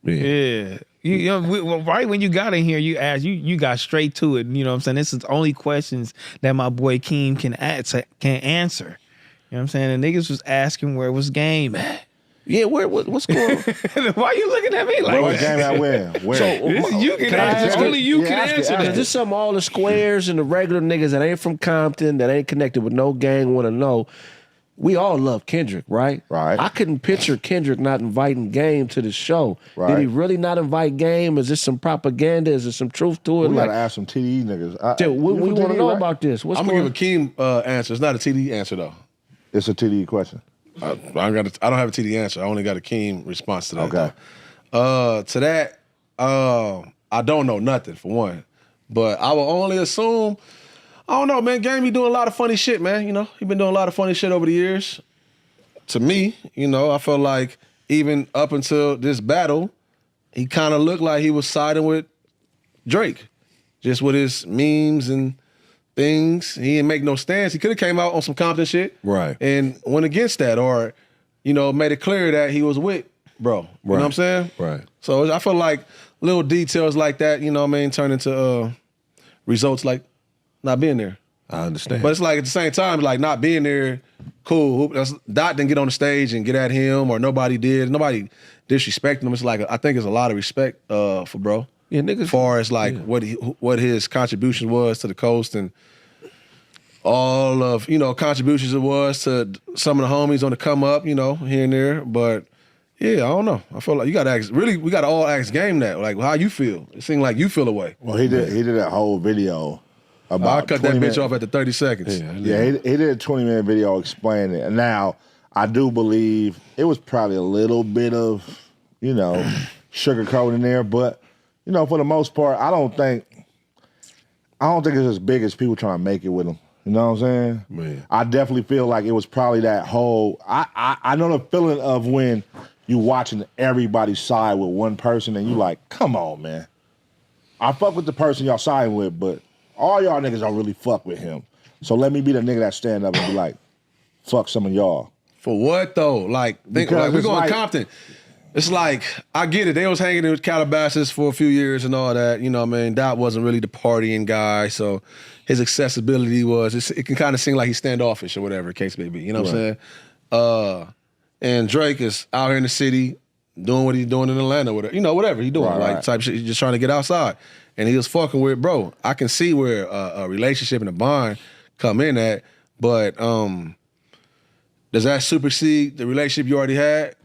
Yeah. You know, right when you got in here, you asked, you got straight to it. You know what I'm saying? This is only questions that my boy Keem can answer. You know what I'm saying? The niggas was asking where was game at. Yeah, what's going on? Why you looking at me like What game at where? So, you can answer. Only you can answer that. This something all the squares and the regular niggas that ain't from Compton, that ain't connected with no gang want to know. We all love Kendrick, right? Right. I couldn't picture Kendrick not inviting Game to the show. Right. Did he really not invite Game? Is this some propaganda? Is there some truth to it? We gotta ask some TDE niggas. We want to know about this. I'm gonna give a Keem answer. It's not a TD answer though. It's a TDE question. I don't have a TD answer. I only got a Keem response to that. Okay. To that, I don't know nothing for one, but I will only assume. I don't know, man. Game be doing a lot of funny shit, man. You know, he been doing a lot of funny shit over the years. To me, you know, I felt like even up until this battle, he kind of looked like he was siding with Drake, just with his memes and things. He didn't make no stance. He could have came out on some Compton shit, right, and went against that, or you know, made it clear that he was with bro. You know what I'm saying? Right. So I feel like little details like that, you know what I mean, turn into results like not being there. I understand. But it's like at the same time, like not being there, cool. Dot didn't get on the stage and get at him, or nobody did. Nobody disrespecting him. It's like I think it's a lot of respect for bro. Yeah, niggas. As far as like what his contribution was to the coast and all of, you know, contributions it was to some of the homies on the come up, you know, here and there. But yeah, I don't know. I feel like you gotta ask, really, we gotta all ask Game that. Like how you feel. It seemed like you feel away. Well, he did that whole video. I cut that bitch off at the 30 seconds. Yeah, he did a 20-minute video explaining it. And now, I do believe it was probably a little bit of, you know, sugarcoat in there, but, you know, for the most part, I don't think it's as big as people trying to make it with him. You know what I'm saying? Man. I definitely feel like it was probably that whole, I know the feeling of when you watching everybody side with one person and you like, come on, man. I fuck with the person y'all siding with, but all y'all niggas don't really fuck with him. So let me be the nigga that stand up and be like, fuck some of y'all. For what though? Like, think like we're going Compton. It's like, I get it. They was hanging with Calabasas for a few years and all that. You know what I mean? Dot wasn't really the partying guy, so his accessibility was, it can kind of seem like he's standoffish or whatever the case may be. You know what I'm saying? And Drake is out here in the city doing what he's doing in Atlanta, whatever. You know, whatever he's doing, type shit. He's just trying to get outside. And he was fucking with, bro, I can see where a relationship and a bond come in at, but does that supersede the relationship you already had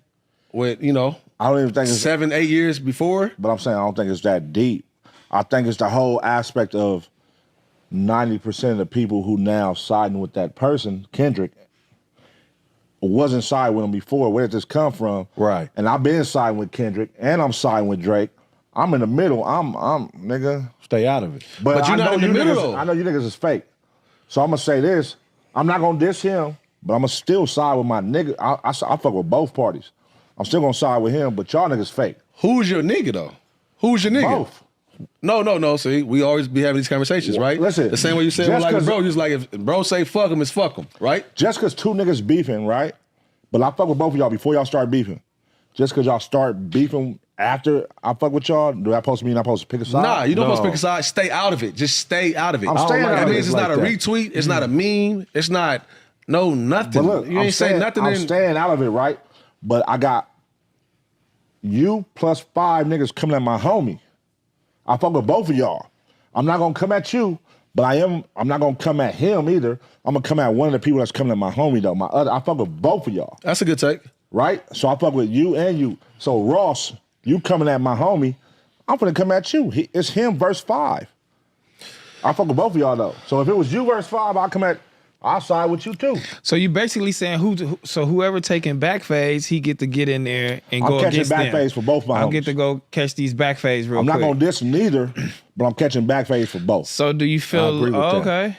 with, you know, I don't even think it's 7, 8 years before? But I'm saying I don't think it's that deep. I think it's the whole aspect of 90% of the people who now siding with that person, Kendrick, wasn't siding with him before. Where did this come from? Right. And I've been siding with Kendrick and I'm siding with Drake. I'm in the middle. I'm nigga. Stay out of it. But you're not in the middle. I know you niggas is fake. So I'm gonna say this. I'm not gonna diss him, but I'm gonna still side with my nigga. I fuck with both parties. I'm still gonna side with him, but y'all niggas fake. Who's your nigga though? Who's your nigga? Both. No. See, we always be having these conversations, right? Listen. The same way you said with like bro, you was like, if bro say fuck him, it's fuck him, right? Just because two niggas beefing, right? But I fuck with both of y'all before y'all start beefing. Just because y'all start beefing after I fuck with y'all, do that supposed to mean I'm supposed to pick a side? Nah, you don't supposed to pick a side. Stay out of it. Just stay out of it. I'm staying out of it. That means it's like not a that. retweet. It's not a meme. It's not nothing. But look, you ain't saying nothing. I'm staying out of it, right? But I got you plus 5 niggas coming at my homie. I fuck with both of y'all. I'm not gonna come at you, but I'm not gonna come at him either. I'm gonna come at one of the people that's coming at my homie though. I fuck with both of y'all. That's a good take. Right? So I fuck with you and you. So Ross, you coming at my homie, I'm finna come at you. It's him verse 5. I fuck with both of y'all though. So if it was you verse 5, I'll side with you too. So you basically saying whoever taking back phase, he get to get in there and go against them. I'm catching back phase for both my homies. I'll get to go catch these back phase real I'm quick. not gonna diss neither, but I'm catching back phase for both. So do you feel okay?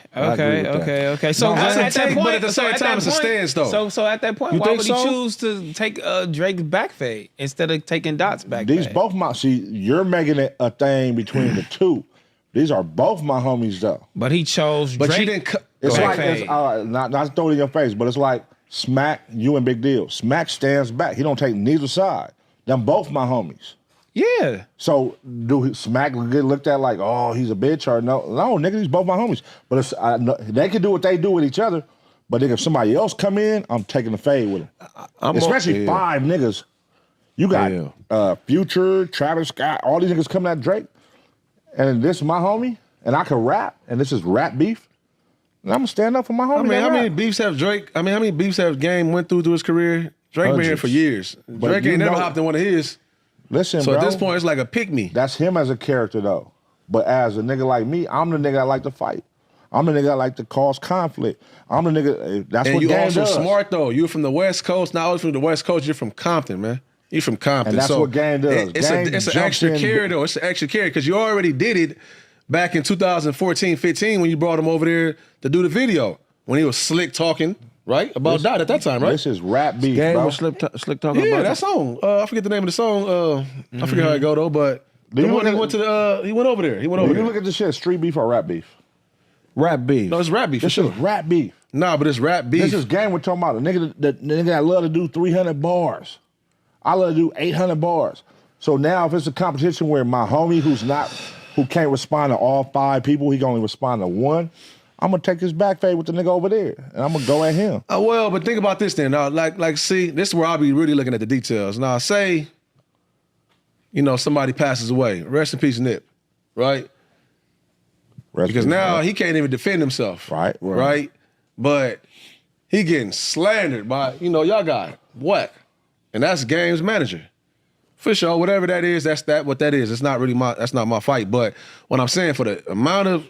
So at that point, but at the same time, it's a stance though. So at that point, why would he choose to take Drake's back fade instead of taking Dot's back fade? These both you're making it a thing between the two. These are both my homies though. But he chose Drake. But you didn't it's like not throw it in your face, but it's like Smack, you and Big Deal. Smack stands back. He don't take neither side. Them both my homies. Yeah. So do Smack get looked at like, oh, he's a bitch or no? No, nigga, these both my homies. But it's, they can do what they do with each other. But nigga, if somebody else come in, I'm taking the fade with them. Especially 5 niggas. You got Future, Travis Scott, all these niggas coming at Drake. And this is my homie. And I can rap. And this is rap beef. And I'm going to stand up for my homie. I mean, how many beefs have Drake? I mean, how many beefs have Game went through his career? Drake been here for years. Drake ain't never hopped in one of his. Listen, so bro. At this point, it's like a pick me. That's him as a character, though. But as a nigga like me, I'm the nigga that like to fight. I'm the nigga that like to cause conflict. I'm the nigga, that's what Game does. And you also smart, though. You're from the West Coast. Not only from the West Coast, you're from Compton, man. You're from Compton. And that's what Game does. It's an extra carry, though. It's an extra carry because you already did it back in 2014-15 when you brought him over there to do the video. When he was slick talking, right? About that at that time, right? This is rap beef, Game bro. was slick talking about Yeah, that song. I forget the name of the song. I forget how it go, though, but he went over there. He went over there. You look at this shit, street beef or rap beef? Rap beef. No, it's rap beef. This is rap beef. Nah, but it's rap beef. This is Game we're talking about. The nigga that love to do 300 bars. I love to do 800 bars. So now if it's a competition where my homie who can't respond to all 5 people, he can only respond to 1, I'm gonna take his back fade with the nigga over there, and I'm gonna go at him. Well, but think about this then. Now, see, this is where I'll be really looking at the details. Now, say, somebody passes away. Rest in peace, Nip, right? Because now he can't even defend himself. Right? But he getting slandered by, y'all got what? And that's Game's manager. For sure, whatever that is, what that is. It's not really that's not my fight. But what I'm saying, for the amount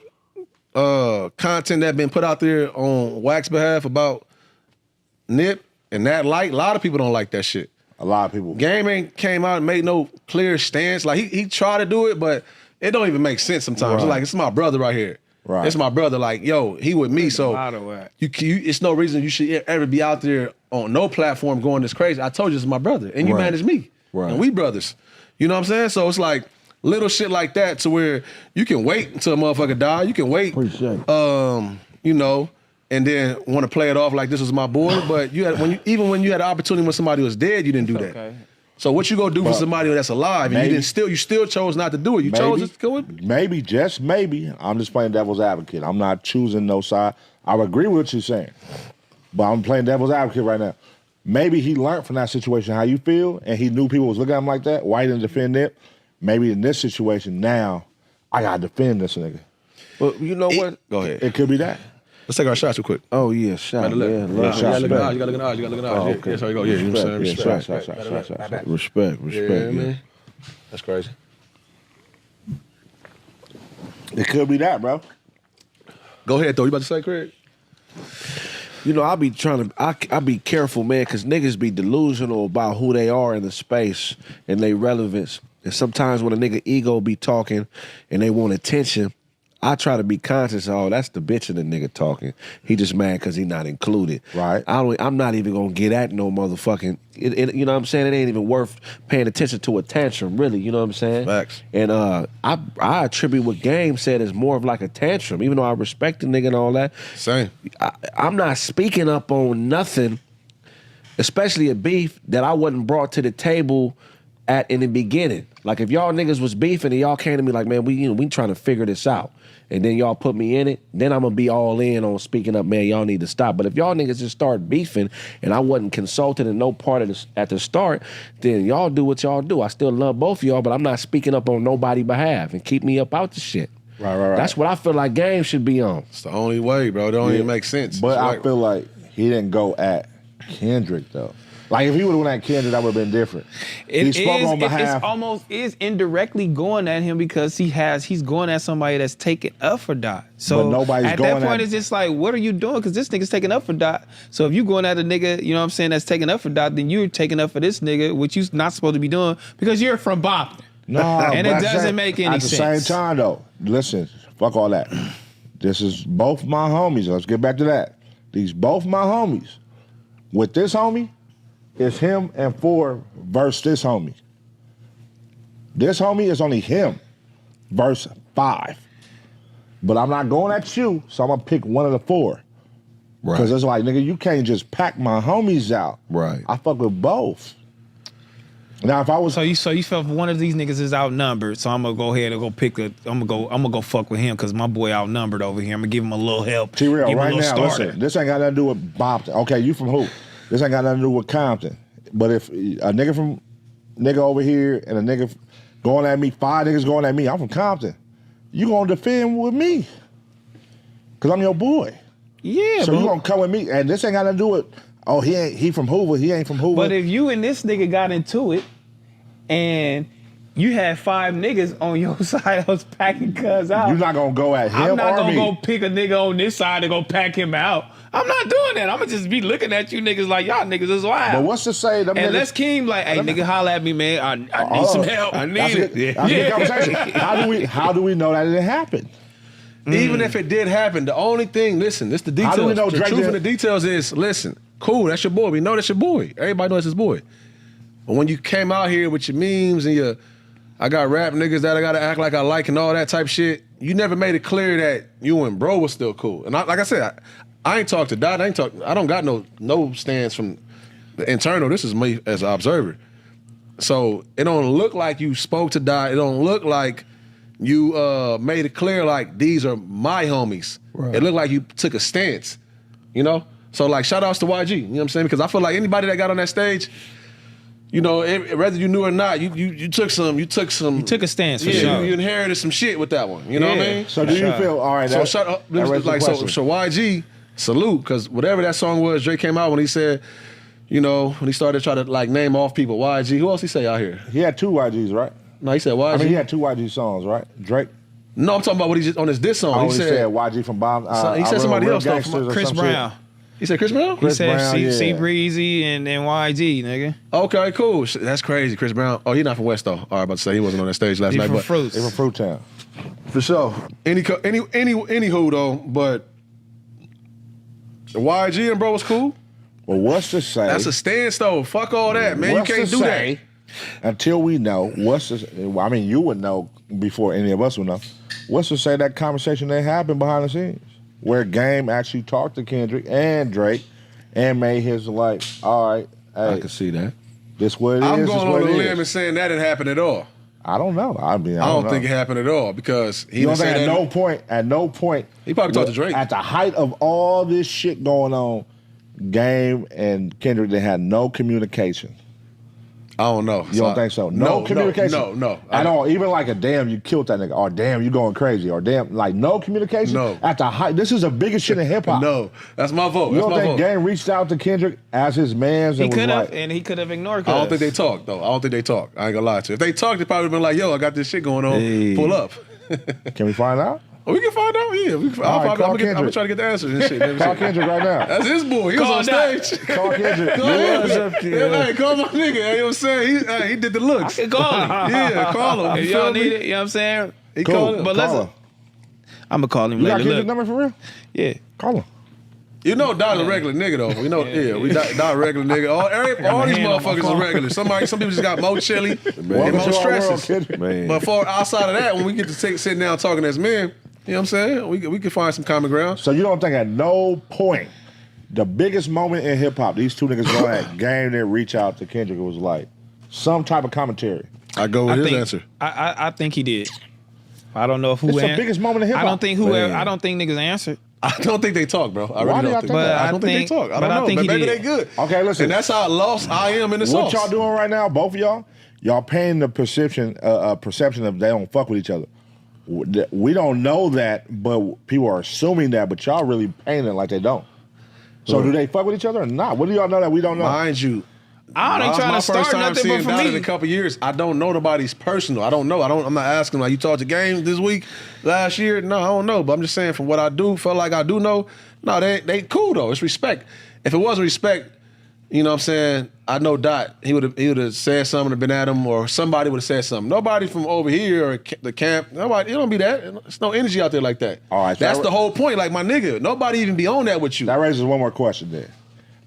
of content that been put out there on Wax's behalf about Nip and that light, a lot of people don't like that shit. A lot of people. Game ain't came out and made no clear stance. Like he tried to do it, but it don't even make sense sometimes. Right. It's like, it's my brother right here. Right. It's my brother. Like, yo, he with me, so it's no reason you should ever be out there on no platform going this crazy. I told you it's my brother, and you manage me, and we brothers. You know what I'm saying? So it's like little shit like that to where you can wait until a motherfucker die. You can wait, and then want to play it off like this was my boy. But even when you had the opportunity when somebody was dead, you didn't do that. Okay. So what you gonna do for somebody that's alive and you still chose not to do it? You chose to go with? Maybe, just maybe. I'm just playing devil's advocate. I'm not choosing no side. I would agree with what you're saying, but I'm playing devil's advocate right now. Maybe he learned from that situation how you feel, and he knew people was looking at him like that. Why he didn't defend it? Maybe in this situation now, I gotta defend this nigga. Well, you know what? Go ahead. It could be that. Let's take our shots real quick. Oh yeah, shot. You gotta look in the eyes. You gotta look in the eyes. You gotta look in the eyes. Okay. Yeah, sorry, go. Yeah, you know what I'm saying? Respect. Yeah, man. That's crazy. It could be that, bro. Go ahead, though. You about to say, Craig? I be careful, man, because niggas be delusional about who they are in the space and their relevance. And sometimes when a nigga ego be talking and they want attention, I try to be conscious of, that's the bitch of the nigga talking. He just mad because he not included. Right. I'm not even going to get at no motherfucking, you know what I'm saying? It ain't even worth paying attention to a tantrum, really, you know what I'm saying? Facts. And I attribute what Game said as more of like a tantrum, even though I respect the nigga and all that. Same. I'm not speaking up on nothing, especially a beef that I wasn't brought to the table in the beginning. Like if y'all niggas was beefing and y'all came to me like, man, we trying to figure this out. And then y'all put me in it, then I'm gonna be all in on speaking up, man, y'all need to stop. But if y'all niggas just start beefing and I wasn't consulted in no part of this at the start, then y'all do what y'all do. I still love both of y'all, but I'm not speaking up on nobody's behalf and keep me up out the shit. Right. That's what I feel like Game should be on. It's the only way, bro. It don't even make sense. But I feel like he didn't go at Kendrick, though. Like, if he would have went at Kendrick, that would have been different. He spoke on behalf. It's almost indirectly going at him because he's going at somebody that's taking up for Dot. So but nobody's at going that point, it's just like, what are you doing? Because this nigga's taking up for Dot. So if you going at a nigga, you know what I'm saying, that's taking up for Dot, then you're taking up for this nigga, which you're not supposed to be doing because you're from Boston. No, and it doesn't make any sense. At the same time, though, listen, fuck all that. This is both my homies. Let's get back to that. These both my homies. With this homie, it's him and 4 versus this homie. This homie is only him versus 5. But I'm not going at you, so I'm going to pick one of the 4. Because it's like, nigga, you can't just pack my homies out. Right. I fuck with both. Now, if I was So you felt one of these niggas is outnumbered, so I'm gonna go ahead and go pick a. I'm gonna go fuck with him because my boy outnumbered over here. I'm gonna give him a little help. T-Real, give him a right little now, starter. listen, this ain't got nothing to do with Bopton. Okay, you from who? This ain't got nothing to do with Compton. But if a nigga over here and a nigga going at me, 5 niggas going at me, I'm from Compton. You gonna defend with me? Cause I'm your boy. Yeah, So you gonna come with me, and this ain't got nothing to do with. Oh, he from Hoover. He ain't from Hoover. But if you and this nigga got into it, and you had 5 niggas on your side that was packing cuz out, you're not gonna go at him I'm not or gonna me. go pick a nigga on this side and go pack him out. I'm not doing that. I'm gonna just be looking at you niggas like y'all niggas is wild. But what's to say them and niggas? let's Keem like, hey nigga, holla at me, man. I need some help. I need it. That's a good conversation. How do we know that it didn't happen? Even if it did happen, the only thing, listen, this the details. How do we know the Drake truth did- and the details is, listen, cool, that's your boy. We know that's your boy. Everybody knows that's his boy. But when you came out here with your memes and your, I got rap niggas that I gotta act like I like and all that type shit, you never made it clear that you and bro was still cool. And like I said, I ain't talked to Dot. I don't got no stands from the internal. This is me as an observer. So it don't look like you spoke to Dot. It don't look like you made it clear like these are my homies. Right. It looked like you took a stance, you know? So like shout outs to YG, you know what I'm saying? Because I feel like anybody that got on that stage, you know, whether you knew or not, you took a stance for sure. You inherited some shit with that one. You know what I mean? So do you feel all right? So shut up. So YG, salute, because whatever that song was, Drake came out when he said, you know, when he started trying to like name off people, YG. Who else he say out here? He had 2 YGs, right? No, he said YG. I mean, he had 2 YG songs, right? Drake. No, I'm talking about what he just on his diss song. He said YG from Bomb. He said somebody else though. Chris Brown. He said Chris Brown? He said Brown, C Breezy and YG, nigga. Okay, cool. That's crazy. Chris Brown. Oh, he's not from West though. All right, about to say he wasn't on that stage last He night. from But Fruits. They from Fruit Town. for sure. Anywho though, but YG and bro was cool. Well, what's to say? That's a stance though. Fuck all that, man. You can't do that. Until we know what's to, I mean, you would know before any of us would know. What's to say that conversation that happened behind the scenes, where Game actually talked to Kendrick and Drake and made his like, all right, hey, I can see that. this what it is. I'm this going what on it a is. limb and saying that didn't happen at all. I don't know. I mean, I don't know. think it happened at all because he You don't didn't say think that. at no point, He probably talked to Drake. At the height of all this shit going on, Game and Kendrick, they had no communication. I don't know. You don't think so? No communication. No. At all. Even like a damn, you killed that nigga. Or damn, you going crazy. Or damn, like no communication. No. At the height, this is the biggest shit in hip hop. No, that's my vote. You That's don't my think vote. Game reached out to Kendrick as his mans He and was could have, like, and he could have ignored. I don't think they talked though. I don't think they talked. I ain't gonna lie to you. If they talked, they probably been like, "Yo, I got this shit going on. Hey. Pull up." can we find out? Oh, we can find out. Yeah, I'm right, call gonna Kendrick. try to get the answers and shit. Call Kendrick right now. That's his boy. He was on stage. Call Kendrick. Go ahead. Hey, call my nigga. You know what I'm saying? He did the looks. I could call him. Yeah, call him. If You y'all feel me? need it, you know what I'm saying? He Cool. called him. But Call listen, him. I'm gonna call him You got later. Kendrick's Look, number for real? yeah. Call him. You know, Dot's a regular nigga though. We know, we Dot a regular nigga. All these hand on my motherfuckers phone. are regular. Some people just got more chili and Welcome more to our world, stresses. Kendrick. Man. But for outside of that, when we get to sitting down talking as men, you know what I'm saying? We can find some common ground. So you don't think at no point, the biggest moment in hip hop, these 2 niggas going at Game that reach out to Kendrick, it was like some type of commentary. I go with I his think, answer. I think he did. I don't know if who It's the an- biggest moment in hip I hop. don't think I don't think niggas answered. I don't think they talk, bro. I Why really do y'all don't think think. that? I don't think they talk. I don't know. think he Maybe did. they good. Okay, listen. And that's how lost I am in the What sauce. y'all doing right now, both of y'all painting the perception of they don't fuck with each other. We don't know that, but people are assuming that, but y'all really painting it like they don't. So do they fuck with each other or not? What do y'all know that we don't know? Mind you, I ain't trying to start nothing but for Dot in me. a couple years. I don't know nobody's personal. I don't know. I'm not asking like you talked to Game this week, last year. No, I don't know. But I'm just saying from what I do, felt like I do know. No, they cool though. It's respect. If it wasn't respect, you know what I'm saying? I know Dot. He would have said something, been at him, or somebody would have said something. Nobody from over here or the camp. Nobody. It don't be that. There's no energy out there like that. All right, so that's the whole point. Like my nigga, nobody even be on that with you. That raises one more question there.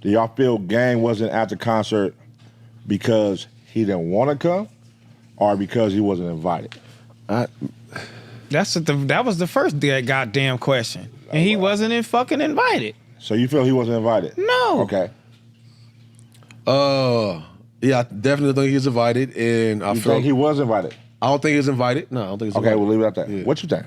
Do y'all feel Gang wasn't at the concert because he didn't want to come or because he wasn't invited? That was the first goddamn question, and he wasn't fucking invited. So you feel he wasn't invited? No. Okay. Yeah, I definitely think he's invited, and I You feel think he was invited? I don't think he's invited. No, I don't think he's Okay, invited. we'll leave it at that. Yeah. What you think?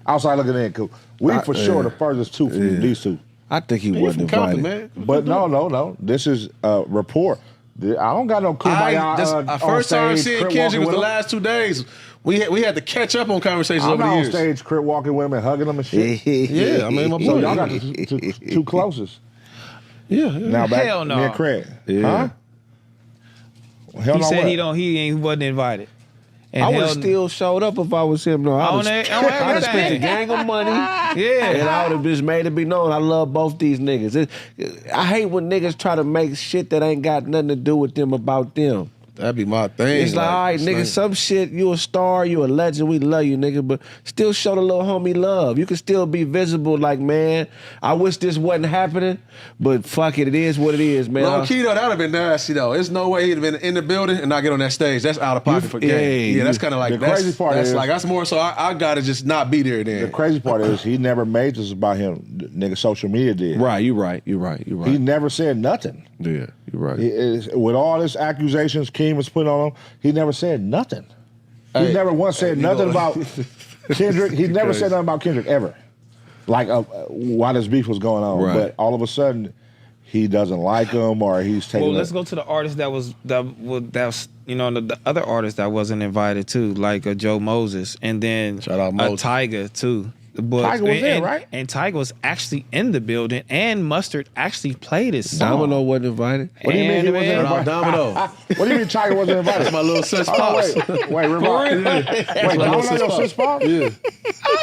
Outside looking in, cause we for sure the furthest two from these two. I think he He wasn't from Compton, invited. man. But no. This is a report. I don't got no kumbaya. First time on seeing stage, Kendrick was with the him. last 2 days. We had to catch up on conversations I'm over not the on years. stage, crip walking with him and hugging him and shit. Yeah, I mean, my boy. So y'all got the two closest. Yeah. Now back Hell no. me and Craig. Yeah. Huh? Hell He no said what? he wasn't invited. And I would hell- have still showed up if I was him. No, I On would that- on have spent a everything. gang of money. Yeah. And I would have just made it be known I love both these niggas. I hate when niggas try to make shit that ain't got nothing to do with them about them. That'd be my thing. It's like, all right, nigga, some shit, you a star, you a legend, we love you, nigga, but still show the little homie love. You can still be visible like, man, I wish this wasn't happening, but fuck it is what it is, man. Low key though, that'd have been nasty though. There's no way he'd have been in the building and not get on that stage. That's out of pocket for game. Yeah, that's kind of like The crazy part is- that's more so I gotta just not be there then. The crazy part is he never made this about him. Nigga, social media did. Right, you right. He never said nothing. Yeah, you're right. With all this accusations Keem was putting on him, he never said nothing. He Hey, never once said you nothing know- about Kendrick. He never said nothing about Kendrick ever. Like why this beef was going on. Right. But all of a sudden, he doesn't like him or he's taking. Well, let's go to the artist that was the other artist that wasn't invited too, like Joe Moses, and then Shout out Moses. Tyga too. But, Tyga was there, right? And Tyga was actually in the building, and Mustard actually played his song. Domino wasn't invited. What do you mean he And, wasn't man, invited? Domino. What do you mean Tiger wasn't invited? That's my little sis Oh, pops. wait, Reebok. Wait, Domino your sis pop? Yeah.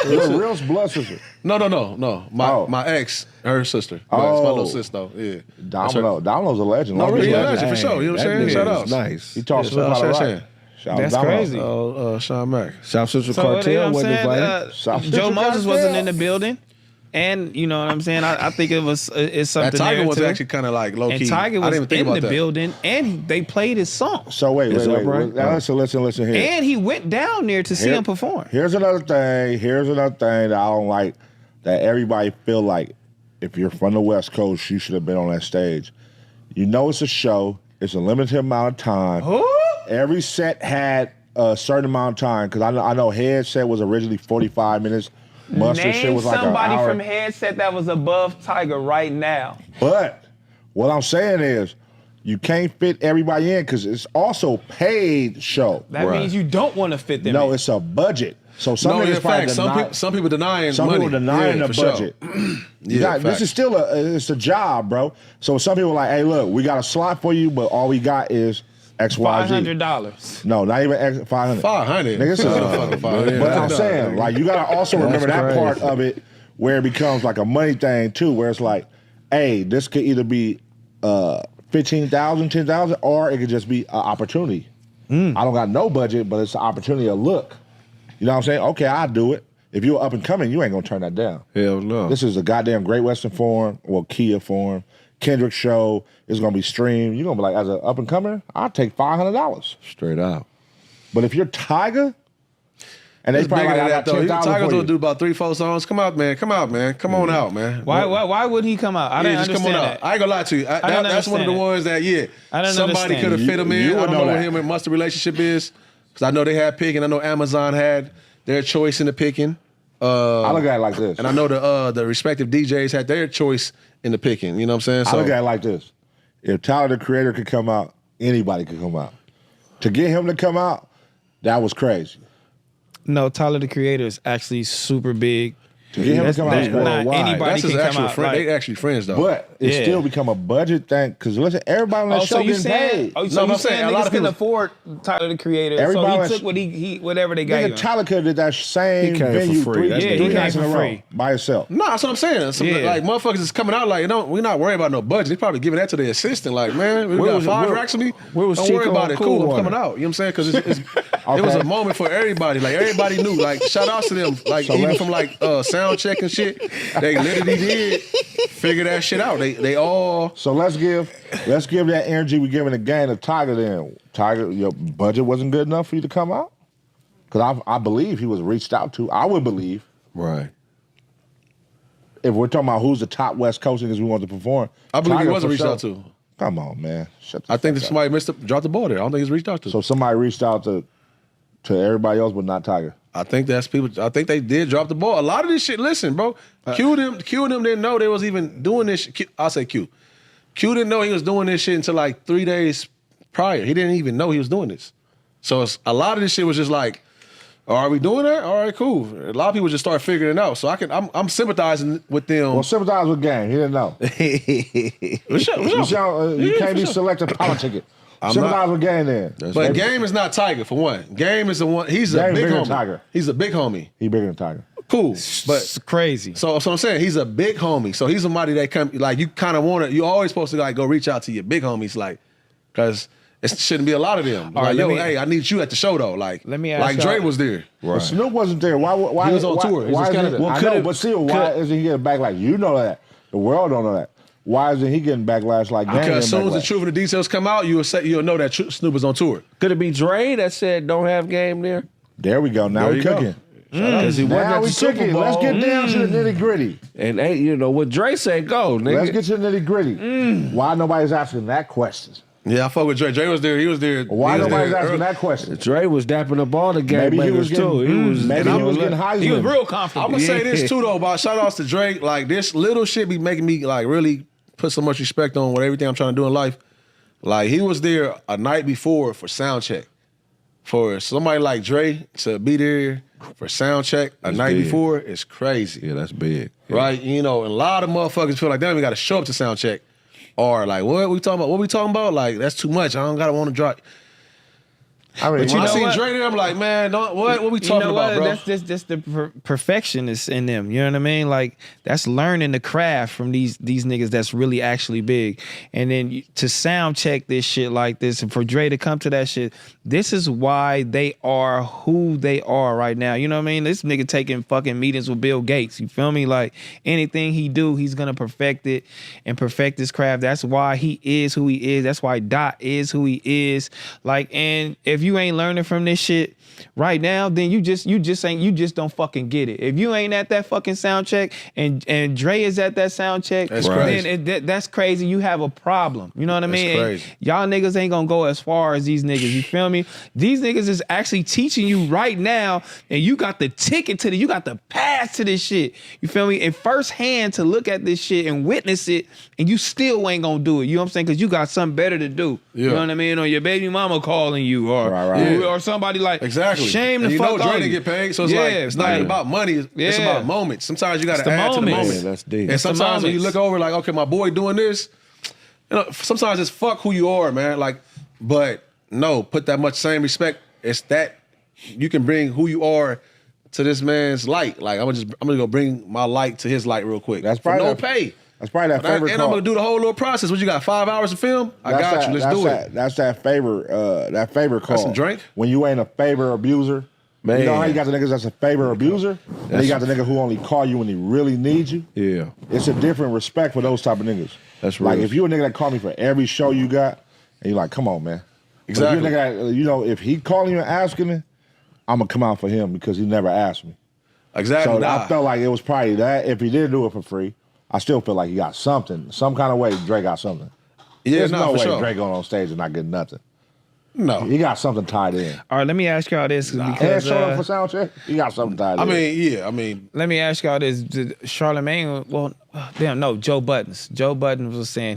Your real blood sister. No. My ex, her sister. But it's my little sis though. Yeah. That's her. Domino's a legend. No, Long really, as- legend for sure. You know what I'm saying? Shout out. Nice. He talks Yeah, about shout out it Shan. right. Shout out That's Domino. crazy. Sean Mack. South Central So, Cartel you know what wasn't I'm saying? invited. South Joe Central Moses Cartel. wasn't in the building, and you know what I'm saying. I think it's That something Tiger there was too. actually kind of like low And key. Tiger I didn't was even think in about the that. building, and they played his song. So wait. Is that right? Now listen here. And he went down there to see him perform. Here's another thing that I don't like, that everybody feel like if you're from the West Coast, you should have been on that stage. You know it's a show. It's a limited amount of time. Who? Every set had a certain amount of time, because I know Head set was originally 45 minutes. Mustard shit Name was like an somebody hour. from Headset that was above Tiger right now. But what I'm saying is, you can't fit everybody in because it's also paid show. That means you don't want to fit them No, in. it's a budget. So some No, niggas in probably fact, some people denying some money. people denying Yeah, the for sure. budget. Yeah, this facts. is still it's a job, bro. So some people are like, hey, look, we got a slot for you, but all we got is XYZ. $500. No, not even 500. 500. Nigga, this is fucking 500. But I'm saying, like, you gotta also remember that crazy. part of it where it becomes like a money thing too, where it's like, hey, this could either be 15,000, 10,000, or it could just be an opportunity. I don't got no budget, but it's an opportunity to look. You know what I'm saying? Okay, I'll do it. If you're up and coming, you ain't gonna turn that down. Hell no. This is a goddamn Great Western Forum, or Kia Forum. Kendrick show is gonna be streamed. You're gonna be like, as an up and comer, I'll take $500. Straight out. But if you're Tyga, and they It's probably bigger like, than I got that though. 10,000 Tiger's for gonna you. do about 3-4 songs. Come out, man. Come out, man. Come on out, man. Why would he come out? I Yeah, didn't just come on understand out. that. I ain't gonna lie to you. don't That's one of the understand ones that, I don't somebody understand could have it. fit him in. You I would don't know know what that. him and Mustard relationship is, because I know they had pick, and I know Amazon had their choice in the picking. I look at it like this. And I know the respective DJs had their choice in the picking. You know what I'm saying? I look at it like this. If Tyler, the Creator, could come out, anybody could come out. To get him to come out, that was crazy. No, Tyler the Creator is actually super big. To get him to come out was crazy. Not anybody That's his can come actual out. friend. Like, They actually friends though. But it Yeah. still become a budget thing. Because listen, everybody on that oh, show so you getting saying? paid. Oh, No, so I'm you saying saying a lot niggas of can people- afford Tyler the Creator? Everybody so was- he took what he whatever they gave Nigga, him. Tyler could have did that same He came for venue free. three, That's Yeah, he three came nights in for a row free. by himself. No, that's what I'm saying. Yeah. Like motherfuckers is coming out like we're not worried about no budget. They probably giving that to their assistant. Like, man, we got 5 racks of me. where was Don't worry Chico about on it. Cool Cool, I'm Water? coming out. You know what I'm saying? Because it was a moment for everybody. Like everybody knew. Like shout out to them. Like So even let's- from like sound check and shit, they literally did figure that shit out. They all. So let's give that energy we giving the game to Tiger then. Tiger, your budget wasn't good enough for you to come out? Because I believe he was reached out to. I would believe. Right. If we're talking about who's the top West Coast niggas we want to perform. I believe he Tiger wasn't for reached sure. out to. Come on, man. Shut the I think fuck that up. somebody dropped the ball there. I don't think he's reached out to. So somebody reached out to everybody else, but not Tyga. I think that's people. I think they did drop the ball. A lot of this shit. Listen, bro. Q and them didn't know they was even doing this shit. I'll say Q. Q didn't know he was doing this shit until like 3 days prior. He didn't even know he was doing this. So a lot of this shit was just like, oh, are we doing that? All right, cool. A lot of people just start figuring it out. So I'm sympathizing with them. Well, sympathize with Game. He didn't know. You can't be selective politicking. Sympathize with Game then. But Game is not Tyga for one. Game is the one. He's a big homie. Tyga. He's a big homie. He bigger than Tyga. Cool, but It's crazy. So I'm saying he's a big homie. So he's somebody that come like you kind of want to. You always supposed to like go reach out to your big homies, like because it shouldn't be a lot of them. All Like, right, hey, I need you at the show though. Like, let me ask like Dre y'all- was there. But Snoop wasn't there. Why He was on tour. He was Why in is Canada. it? I know, but still, why isn't he getting back like you know that? The world don't know that. Why isn't he getting backlash like Game? Because as soon as the truth and the details come out, you'll know that Snoop is on tour. Could it be Dre that said don't have Game there? There we go. Now There we you go. cooking. Because he wasn't Now at we the Super cooking. Bowl. Let's get down to the nitty gritty. And hey, you know what Dre said, go, nigga. Let's get to the nitty gritty. Why nobody's asking that question? Yeah, I fuck with Dre. Dre was there. He was there. Why he was nobody's there asking early. that question? Dre was dapping up all the game Maybe he was makers too. getting, maybe he was getting Heisman. He was real confident. I'm gonna say this too though, about shout outs to Drake. Like this little shit be making me like really put so much respect on what everything I'm trying to do in life. Like he was there a night before for sound check. For somebody like Dre to be there for sound check a night big. before is crazy. Yeah, that's big. Yeah. Right? You know, and a lot of motherfuckers feel like they don't even gotta show up to sound check. Or like, what we talking about? What we talking about? Like, that's too much. I don't gotta want to drop. I mean, But when I know seen what? Dre there, I'm like, man, what we talking about, bro? That's just the perfectionist in them. You know what I mean? Like that's learning the craft from these niggas that's really actually big. And then to sound check this shit like this, and for Dre to come to that shit, this is why they are who they are right now. You know what I mean? This nigga taking fucking meetings with Bill Gates. You feel me? Like anything he do, he's gonna perfect it and perfect his craft. That's why he is who he is. That's why Dot is who he is. Like, and if you ain't learning from this shit right now, then you just don't fucking get it. If you ain't at that fucking sound check and Dre is at that sound check, That's crazy. then that's crazy. You have a problem. You know what I mean? crazy. And y'all niggas ain't gonna go as far as these niggas. You feel me? These niggas is actually teaching you right now, and you got the ticket to you got the pass to this shit. You feel me? And firsthand to look at this shit and witness it, and you still ain't gonna do it. You know what I'm saying? Because you got something better to do. You know what I mean? Or your baby mama calling you, or Right. Yeah. or somebody like Exactly. shame the and you fuck know Dre on didn't you. get paid, so it's like it's not even about money. It's Yeah. about moments. Sometimes you got It's to the add to the moments. moment. Yeah, that's deep. And It's the sometimes when you moments. look over, like, okay, my boy doing this. You know, sometimes it's fuck who you are, man. Like, but no, put that much same respect. It's that you can bring who you are to this man's light. Like, I'm gonna go bring my light to his light real quick. That's for probably no that- pay. That's probably that favorite And call. I'm gonna do the whole little process. What you got? 5 hours of film? I got you. Let's do it. That's that favor call. some drink? When you ain't a favor abuser. Man. You know how you got the niggas that's a favor abuser? And you got the nigga who only call you when he really needs you? Yeah. It's a different respect for those type of niggas. That's Like real. if you a nigga that call me for every show you got, and you like, come on, man. But Exactly. if you a nigga that, you know, if he calling you and asking me, I'm gonna come out for him because he never asked me. Exactly. So Nah. I felt like it was probably that. If he did do it for free, I still feel like he got something. Some kind of way Dre got something. Yeah, There's nah, no for way sure. Dre going on stage and not getting nothing. No. He got something tied in. All right, let me ask y'all this And because showed up for sound check, he got something tied I in. mean, yeah. I mean, let me ask y'all this. Did Charlamagne, well, damn, no, Joe Buttons. Joe Buttons was saying